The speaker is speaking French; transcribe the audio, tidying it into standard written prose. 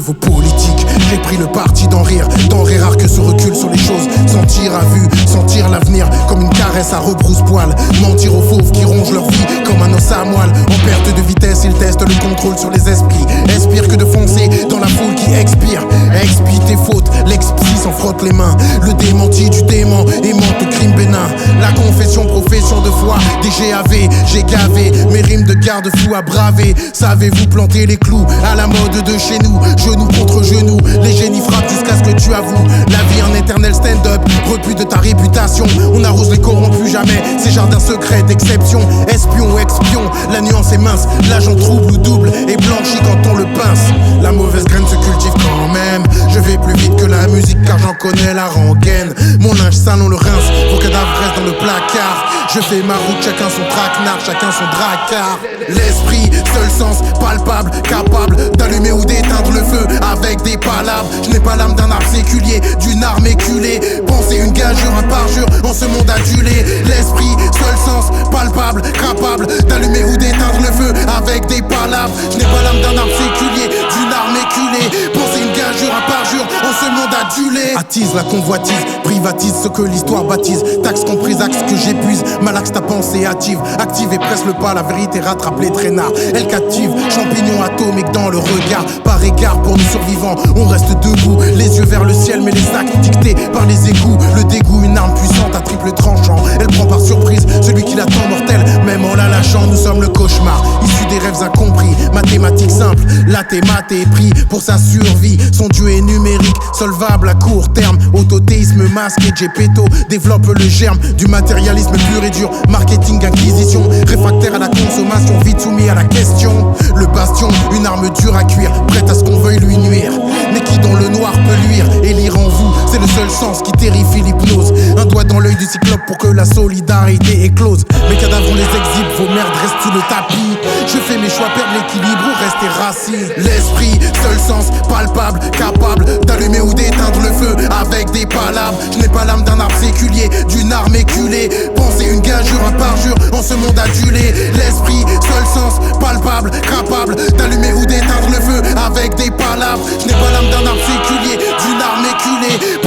vos politiques. J'ai pris le parti d'en rire rare que ce recul sur les choses. Sentir à vue, sentir l'avenir comme une caresse à rebrousse-poil. Mentir aux fauves qui rongent leur vie comme un os à moelle. En perte de vitesse, ils testent le contrôle sur les esprits. Espire que de foncer dans la foule qui expire. Expie tes fautes, l'expie s'en frotte les mains. Le démenti du dément aimante au crime bénin. La confession, profession de foi, des GAV, j'ai gavé mes rimes de garde-fou à braver. Savez-vous planter les clous à la mode de chez nous? Genou contre genou, les génies frappent jusqu'à ce que tu avoues. La vie en éternel stand-up, repu de ta réputation. On arrose les corrompus jamais, ces jardins secrets d'exception. Espion ou expion, la nuance est mince. L'agent trouble ou double et blanchi quand on le pince. La mauvaise graine se cultive quand même. Je vais plus vite que la musique car j'en connais la rengaine. Mon linge sale on le rince, vos cadavres restent dans le placard. Je fais ma route, chacun son traquenard, chacun son dracard. L'esprit, seul sens, palpable, capable d'allumer ou d'éteindre le feu avec des palabres. Je n'ai pas l'âme d'un arbre séculier, d'une arme éculée. Penser une gageure, un parjure en ce monde adulé. L'esprit, seul sens, palpable, capable d'allumer ou d'éteindre le feu avec des palabres. Je n'ai pas l'âme d'un arbre séculier, d'une arme éculée. Penser une gageure, un parjure en ce monde adulé. Attise la convoitise, privatise ce que l'histoire baptise. Taxe comprise, axe que j'épuise. Malaxe ta pensée hâtive, active et presse le pas. La vérité rattrape les traînards. Elle captive, champignon atomique dans le regard. Par égard pour nous survivants, on reste debout. Les yeux vers le ciel, mais les actes dictés par les égouts. Le dégoût, une arme puissante à triple tranchant. Elle prend par surprise celui qui l'attend mortel. Même en la lâchant, nous sommes le cauchemar. Issu des rêves incompris, mathématiques simples. La thémate est pris pour sa survie. Son dieu est numérique, solvable à court terme. Autothéisme masqué, Gepetto développe le germe du matérialisme pur et dur. Marketing, inquisition, réfractaire à la consommation, vite soumis à la question. Le bastion, une arme dure à cuire, prête à ce qu'on veuille lui nuire. Mais qui dans le noir peut luire et lire en vous, c'est le seul sens qui terrifie l'hypnose. Un doigt dans l'œil du cyclope pour que la solidarité éclose. Mes cadavres on les exhibe, vos merdes restent sous le tapis. Je fais mes choix, perdre l'équilibre ou rester raciste. L'esprit, seul sens, palpable, capable d'allumer ou d'éteindre le feu avec des palabres. Je n'ai pas l'âme d'un arbre séculier, d'une arme éculée. Penser une gageure, un parjure en ce monde adulé. L'esprit, seul sens, palpable, capable d'allumer ou d'éteindre le feu avec des palabres. Je n'ai pas l'âme d'un arbre séculier, d'une arme éculée.